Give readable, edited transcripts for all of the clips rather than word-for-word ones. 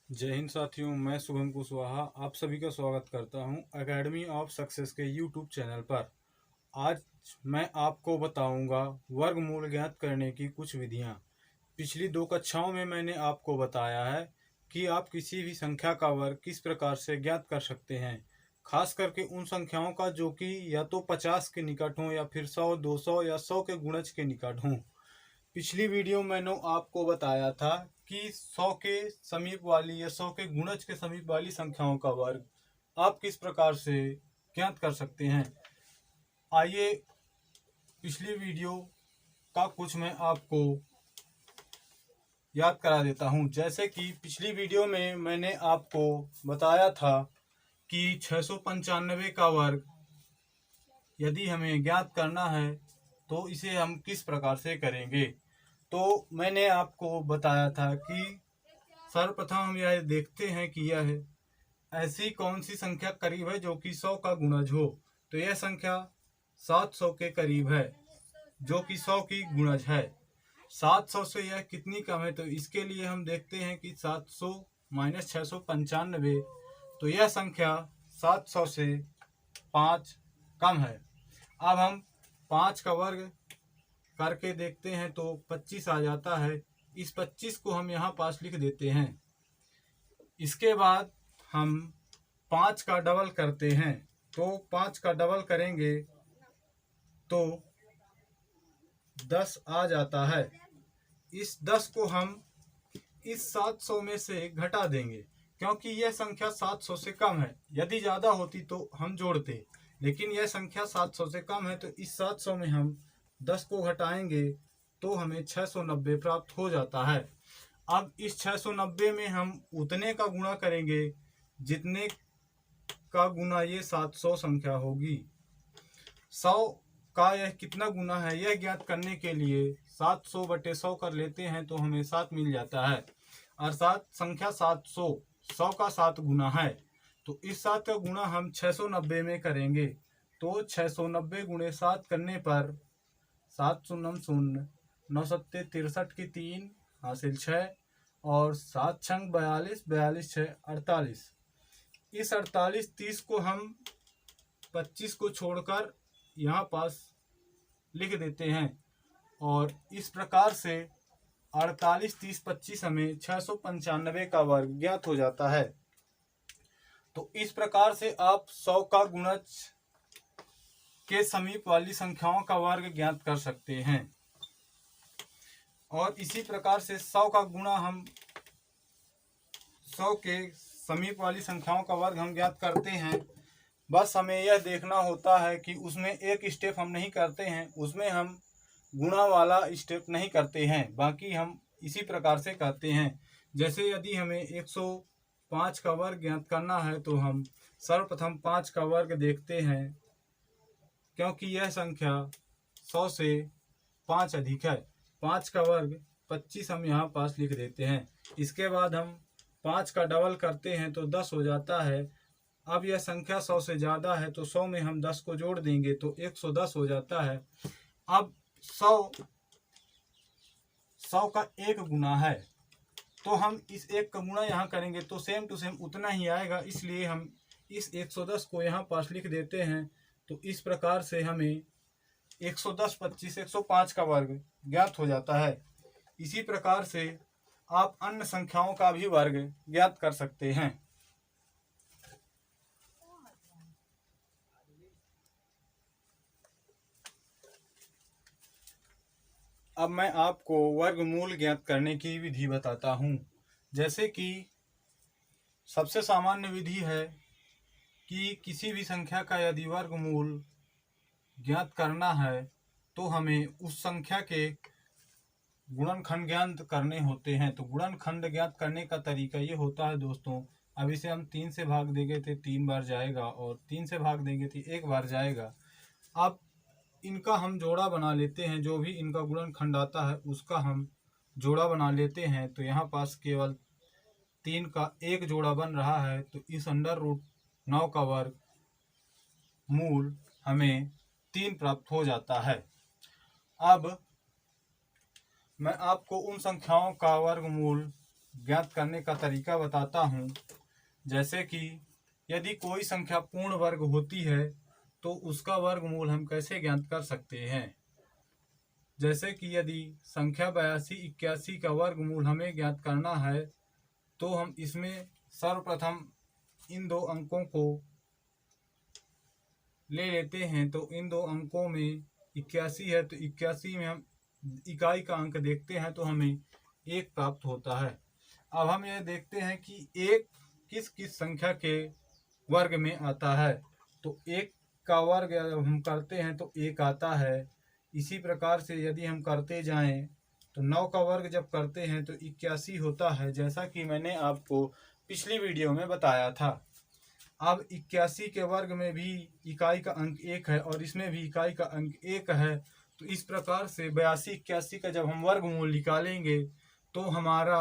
जय हिंद साथियों, मैं शुभम कुशवाहा आप सभी का स्वागत करता हूं एकेडमी ऑफ सक्सेस के यूट्यूब चैनल पर। आज मैं आपको बताऊंगा वर्गमूल ज्ञात करने की कुछ विधियां। पिछली 2 कक्षाओं में मैंने आपको बताया है कि आप किसी भी संख्या का वर्ग किस प्रकार से ज्ञात कर सकते हैं, खास करके उन संख्याओं का जो कि या तो 50 के निकट हों या फिर 100, 200 या 100 के गुणज के निकट हों। पिछली वीडियो मैंने आपको बताया था कि 100 के समीप वाली या 100 के गुणज के समीप वाली संख्याओं का वर्ग आप किस प्रकार से ज्ञात कर सकते हैं। आइए पिछली वीडियो का कुछ मैं आपको याद करा देता हूं। जैसे कि पिछली वीडियो में मैंने आपको बताया था कि 695 का वर्ग यदि हमें ज्ञात करना है तो इसे हम किस प्रकार से करेंगे। तो मैंने आपको बताया था कि सर्वप्रथम हम यह देखते हैं कि यह ऐसी कौन सी संख्या करीब है जो कि 100 का गुणज हो। तो यह संख्या 700 के करीब है जो कि 100 की गुणज है। 700 से यह कितनी कम है, तो इसके लिए हम देखते हैं कि 700 माइनस 695, तो यह संख्या 700 से 5 कम है। अब हम 5 का वर्ग करके देखते हैं तो 25 आ जाता है। इस 25 को हम यहाँ पास लिख देते हैं। इसके बाद हम 5 का डबल करते हैं, तो 5 का डबल करेंगे तो 10 आ जाता है। इस 10 को हम इस 700 में से घटा देंगे क्योंकि यह संख्या 700 से कम है। यदि ज़्यादा होती तो हम जोड़ते, लेकिन यह संख्या 700 से कम है, तो इस 700 में हम 10 को घटाएंगे तो हमें 690 प्राप्त हो जाता है। अब इस 690 में हम उतने का गुणा करेंगे जितने का गुना ये 700 संख्या होगी। 100 का यह कितना गुना है यह ज्ञात करने के लिए 700 बटे 100 कर लेते हैं तो हमें 7 मिल जाता है। अर्थात संख्या 700 100 का 7 गुना है। तो इस 7 का गुणा हम 690 में करेंगे, तो 690 गुणे 7 करने पर 7 शून्य शून्य, 9 सत्ते 63 की 3 हासिल 6 और 7 छंग 42, 42 6 48। इस 48 30 को हम 25 को छोड़कर यहाँ पास लिख देते हैं और इस प्रकार से 48 30 25 हमें 695 का वर्ग ज्ञात हो जाता है। तो इस प्रकार से आप 100 का गुणज के समीप वाली संख्याओं का वर्ग ज्ञात कर सकते हैं। और इसी प्रकार से 100 का गुणा हम 100 के समीप वाली संख्याओं का वर्ग हम ज्ञात करते हैं। बस हमें यह देखना होता है कि उसमें एक स्टेप हम नहीं करते हैं, उसमें हम गुणा वाला स्टेप नहीं करते हैं, बाकी हम इसी प्रकार से करते हैं। जैसे यदि हमें 105 का वर्ग ज्ञात करना है तो हम सर्वप्रथम 5 का वर्ग देखते हैं क्योंकि यह संख्या 100 से 5 अधिक है। 5 का वर्ग 25 हम यहाँ पास लिख देते हैं। इसके बाद हम 5 का डबल करते हैं तो 10 हो जाता है। अब यह संख्या 100 से ज़्यादा है तो 100 में हम 10 को जोड़ देंगे तो 110 हो जाता है। अब 100 का एक गुना है, तो हम इस एक का गुना यहाँ करेंगे तो सेम टू सेम उतना ही आएगा, इसलिए हम इस 110 को यहाँ पास लिख देते हैं। तो इस प्रकार से हमें 110 25 105 का वर्ग ज्ञात हो जाता है। इसी प्रकार से आप अन्य संख्याओं का भी वर्ग ज्ञात कर सकते हैं। अब मैं आपको वर्गमूल ज्ञात करने की विधि बताता हूँ। जैसे कि सबसे सामान्य विधि है कि किसी भी संख्या का यदि वर्गमूल ज्ञात करना है तो हमें उस संख्या के गुणनखंड ज्ञात करने होते हैं। तो गुणनखंड ज्ञात करने का तरीका ये होता है दोस्तों, अब इसे हम 3 से भाग देंगे तो 3 बार जाएगा और 3 से भाग देंगे तो 1 बार जाएगा। अब इनका हम जोड़ा बना लेते हैं, जो भी इनका गुणनखंड आता है उसका हम जोड़ा बना लेते हैं। तो यहाँ पास केवल 3 का एक जोड़ा बन रहा है, तो इस √9 का वर्ग मूल हमें 3 प्राप्त हो जाता है। अब मैं आपको उन संख्याओं का वर्गमूल ज्ञात करने का तरीका बताता हूँ। जैसे कि यदि कोई संख्या पूर्ण वर्ग होती है तो उसका वर्गमूल हम कैसे ज्ञात कर सकते हैं। जैसे कि यदि संख्या 82 81 का वर्गमूल हमें ज्ञात करना है तो हम इसमें सर्वप्रथम इन दो अंकों को ले लेते हैं। तो इन दो अंकों में 81 है तो 81 में हम इकाई का अंक देखते हैं तो हमें 1 प्राप्त होता है। अब हम यह देखते हैं कि 1 किस किस संख्या के वर्ग में आता है। तो 1 का वर्ग जब हम करते हैं तो 1 आता है। इसी प्रकार से यदि हम करते जाएं तो 9 का वर्ग जब करते हैं तो 81 होता है, जैसा कि मैंने आपको पिछली वीडियो में बताया था। अब 81 के वर्ग में भी इकाई का अंक 1 है और इसमें भी इकाई का अंक 1 है। तो इस प्रकार से 82 81 का जब हम वर्गमूल निकालेंगे तो हमारा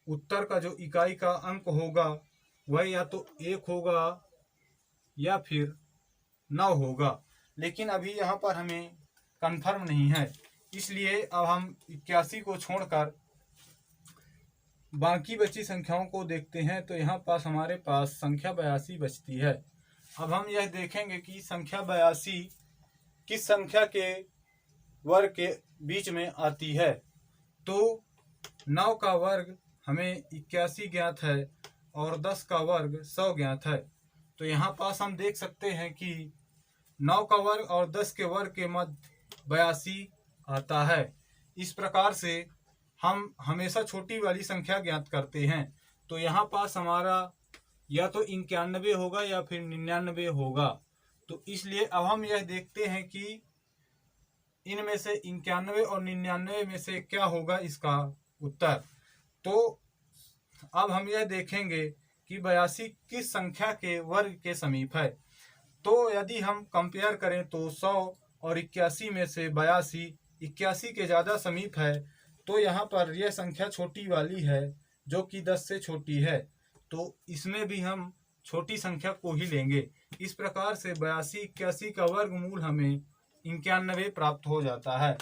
उत्तर का जो इकाई का अंक होगा वह या तो 1 होगा या फिर 9 होगा। लेकिन अभी यहाँ पर हमें कंफर्म नहीं है, इसलिए अब हम 81 को छोड़कर बाकी बची संख्याओं को देखते हैं। तो यहाँ पास हमारे पास संख्या 82 बचती है। अब हम यह देखेंगे कि संख्या 82 किस संख्या के वर्ग के बीच में आती है। तो 9 का वर्ग हमें 81 ज्ञात है और 10 का वर्ग 100 ज्ञात है। तो यहाँ पास हम देख सकते हैं कि 9 का वर्ग और 10 के वर्ग के मध्य 82 आता है। इस प्रकार से हम हमेशा छोटी वाली संख्या ज्ञात करते हैं। तो यहाँ पास हमारा या तो 91 होगा या फिर 99 होगा। तो इसलिए अब हम यह देखते हैं कि इनमें से 91 और 99 में से क्या होगा इसका उत्तर। तो अब हम यह देखेंगे कि 82 किस संख्या के वर्ग के समीप है। तो यदि हम कंपेयर करें तो 100 और 81 में से 82 81 के ज़्यादा समीप है। तो यहाँ पर यह संख्या छोटी वाली है जो कि 10 से छोटी है। तो इसमें भी हम छोटी संख्या को ही लेंगे। इस प्रकार से 82 81 का वर्गमूल हमें 91 प्राप्त हो जाता है।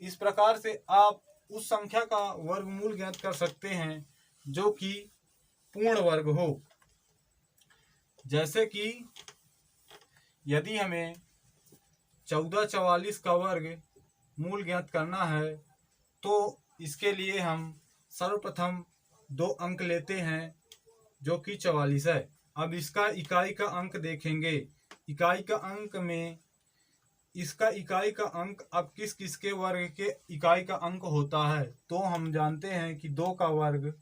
इस प्रकार से आप उस संख्या का वर्गमूल ज्ञात कर सकते हैं जो कि पूर्ण वर्ग हो। जैसे कि यदि हमें 1444 का वर्ग मूल ज्ञात करना है तो इसके लिए हम सर्वप्रथम 2 अंक लेते हैं जो कि 44 है। अब इसका इकाई का अंक देखेंगे। इकाई का अंक में इसका इकाई का अंक अब किस किस के वर्ग के इकाई का अंक होता है। तो हम जानते हैं कि 2 का वर्ग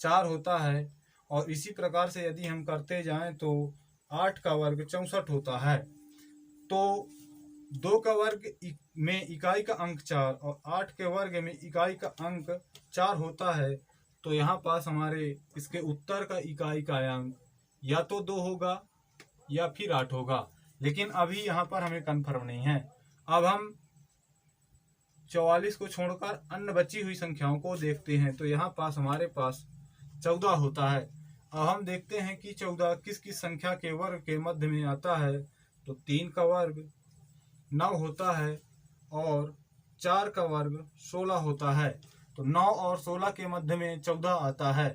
4 होता है और इसी प्रकार से यदि हम करते जाएं तो 8 का वर्ग 64 होता है। तो 2 का वर्ग में इकाई का अंक 4 और 8 के वर्ग में इकाई का अंक 4 होता है। तो यहाँ पास हमारे इसके उत्तर का इकाई का अंक या तो 2 होगा या फिर 8 होगा। लेकिन अभी यहाँ पर हमें कन्फर्म नहीं है। अब हम 44 को छोड़कर अन्य बची हुई संख्याओं को देखते हैं। तो यहाँ पास हमारे पास 14 होता है। अब हम देखते हैं कि 14 किस किस संख्या के वर्ग के मध्य में आता है। तो 3 का वर्ग 9 होता है और 4 का वर्ग 16 होता है। तो 9 और 16 के मध्य में 14 आता है।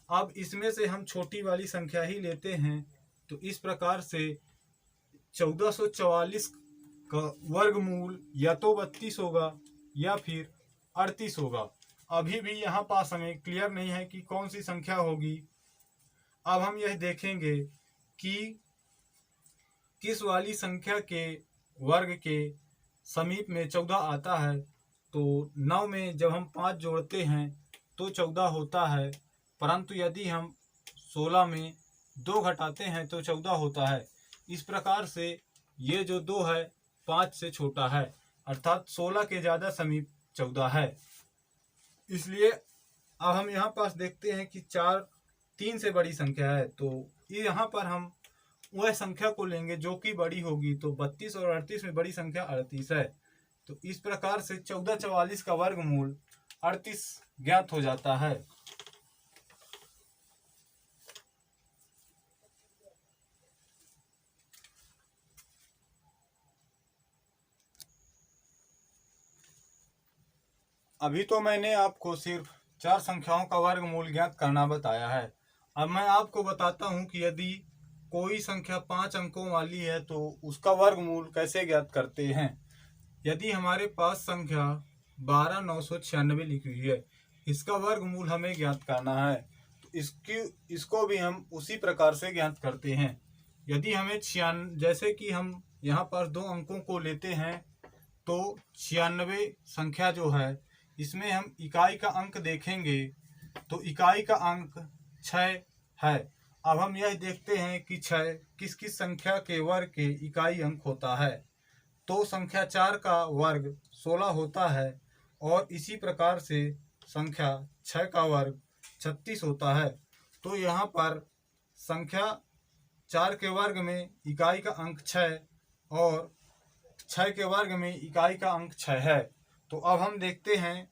अब इसमें से हम छोटी वाली संख्या ही लेते हैं। तो इस प्रकार से 1444 का वर्गमूल या तो 32 होगा या फिर 38 होगा। अभी भी यहाँ पास हमें क्लियर नहीं है कि कौन सी संख्या होगी। अब हम यह देखेंगे कि किस वाली संख्या के वर्ग के समीप में 14 आता है। तो 9 में जब हम 5 जोड़ते हैं तो 14 होता है, परंतु यदि हम 16 में 2 घटाते हैं तो 14 होता है। इस प्रकार से ये जो 2 है 5 से छोटा है, अर्थात 16 के ज़्यादा समीप 14 है। इसलिए अब हम यहाँ पास देखते हैं कि 4 3 से बड़ी संख्या है। तो यहाँ पर हम वह संख्या को लेंगे जो कि बड़ी होगी। तो 32 और 38 में बड़ी संख्या 38 है। तो इस प्रकार से 1444 का वर्गमूल 38 ज्ञात हो जाता है। अभी तो मैंने आपको सिर्फ 4 संख्याओं का वर्गमूल ज्ञात करना बताया है। अब मैं आपको बताता हूं कि यदि कोई संख्या 5 अंकों वाली है तो उसका वर्गमूल कैसे ज्ञात करते हैं। यदि हमारे पास संख्या 12996 लिखी हुई है, इसका वर्गमूल हमें ज्ञात करना है, तो इसको भी हम उसी प्रकार से ज्ञात करते हैं। यदि हमें जैसे कि हम यहाँ पर 2 अंकों को लेते हैं तो 96 संख्या जो है इसमें हम इकाई का अंक देखेंगे तो इकाई का अंक 6 है। अब हम यह देखते हैं कि 6 किस किस संख्या के वर्ग के इकाई अंक होता है। तो संख्या 4 का वर्ग 16 होता है और इसी प्रकार से संख्या 6 का वर्ग 36 होता है। तो यहाँ पर संख्या 4 के वर्ग में इकाई का अंक 6 और 6 के वर्ग में इकाई का अंक 6 है। तो अब हम देखते हैं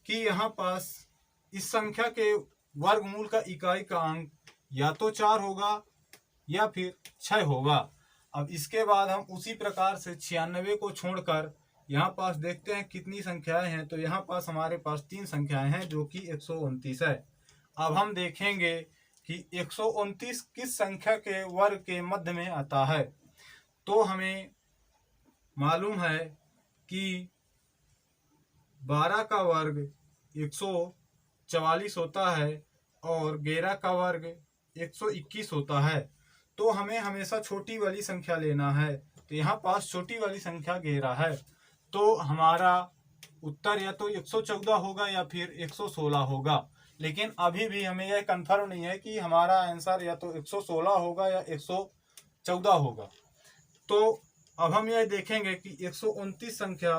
कि यहाँ पास इस संख्या के वर्गमूल का इकाई का अंक या तो 4 होगा या फिर 6 होगा। अब इसके बाद हम उसी प्रकार से 96 को छोड़कर यहाँ पास देखते हैं कितनी संख्याएं हैं। तो यहाँ पास हमारे पास 3 संख्याएं हैं जो कि 129 है। अब हम देखेंगे कि 129 किस संख्या के वर्ग के मध्य में आता है। तो हमें मालूम है कि 12 का वर्ग 144 होता है और 11 का वर्ग 121 होता है। तो हमें हमेशा छोटी वाली संख्या लेना है। तो यहाँ पास छोटी वाली संख्या 11 है। तो हमारा उत्तर या तो 114 होगा या फिर 116 होगा। लेकिन अभी भी हमें यह कंफर्म नहीं है कि हमारा आंसर या तो 116 होगा या 114 होगा। तो अब हम यह देखेंगे कि 129 संख्या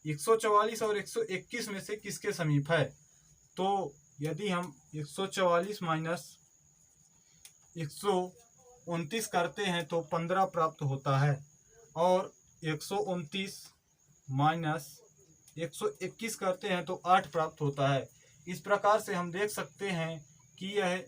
144 और 121 में से किसके समीप है। तो यदि हम 144 माइनस 129 करते हैं तो 15 प्राप्त होता है और 129 माइनस 121 करते हैं तो 8 प्राप्त होता है। इस प्रकार से हम देख सकते हैं कि यह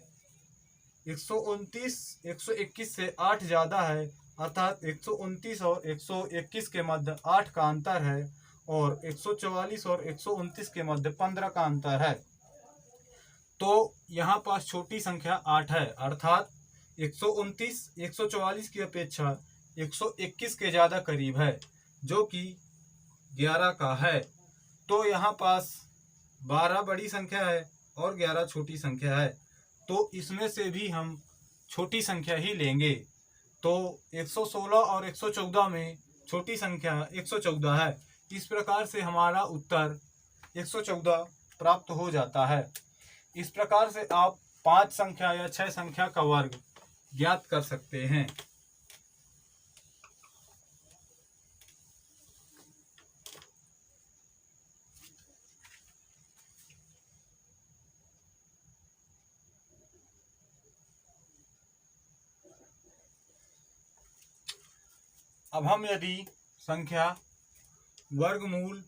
129 121 से 8 ज़्यादा है, अर्थात 129 और 121 के मध्य 8 का अंतर है और 144 और 129 के मध्य 15 का अंतर है। तो यहाँ पास छोटी संख्या 8 है, अर्थात 129 144 की अपेक्षा 121 के ज़्यादा करीब है जो कि 11 का है। तो यहाँ पास 12 बड़ी संख्या है और 11 छोटी संख्या है। तो इसमें से भी हम छोटी संख्या ही लेंगे। तो 116 और 114 में छोटी संख्या 114 है। इस प्रकार से हमारा उत्तर 114 प्राप्त हो जाता है। इस प्रकार से आप 5 संख्या या 6 संख्या का वर्ग ज्ञात कर सकते हैं। अब हम यदि संख्या वर्गमूल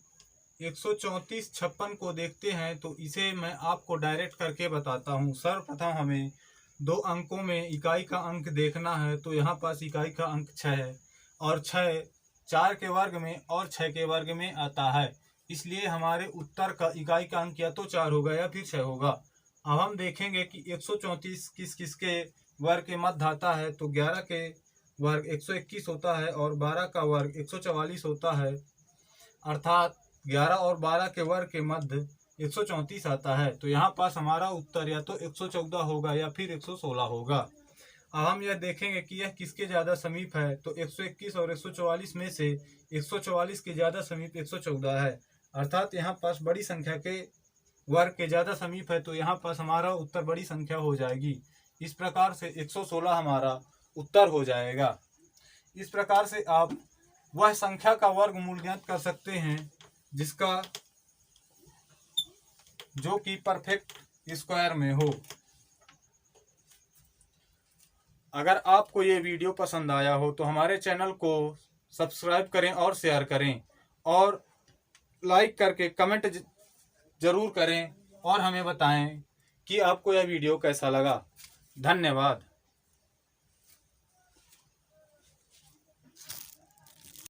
13456 को देखते हैं तो इसे मैं आपको डायरेक्ट करके बताता हूँ। सर्वप्रथम हमें 2 अंकों में इकाई का अंक देखना है। तो यहाँ पास इकाई का अंक 6 है और 6 4 के वर्ग में और 6 के वर्ग में आता है, इसलिए हमारे उत्तर का इकाई का अंक या तो 4 होगा या फिर 6 होगा। अब हम देखेंगे कि 134 किस किस के वर्ग के मध्य आता है। तो 11 के वर्ग 121 होता है और 12 का वर्ग 144 होता है, अर्थात 11 और 12 के वर्ग के मध्य 134 आता है। तो यहाँ पास हमारा उत्तर या तो 114 होगा या फिर 116 होगा। अब हम यह देखेंगे कि यह किसके ज़्यादा समीप है। तो 121 और 144 में से 144 के ज़्यादा समीप 114 है, अर्थात यहाँ पास बड़ी संख्या के वर्ग के ज़्यादा समीप है। तो यहाँ पास हमारा उत्तर बड़ी संख्या हो जाएगी। इस प्रकार से 116 हमारा उत्तर हो जाएगा। इस प्रकार से आप वह संख्या का वर्गमूल ज्ञात कर सकते हैं जिसका जो कि परफेक्ट स्क्वायर में हो। अगर आपको ये वीडियो पसंद आया हो तो हमारे चैनल को सब्सक्राइब करें और शेयर करें और लाइक करके कमेंट ज़रूर करें और हमें बताएं कि आपको यह वीडियो कैसा लगा। धन्यवाद।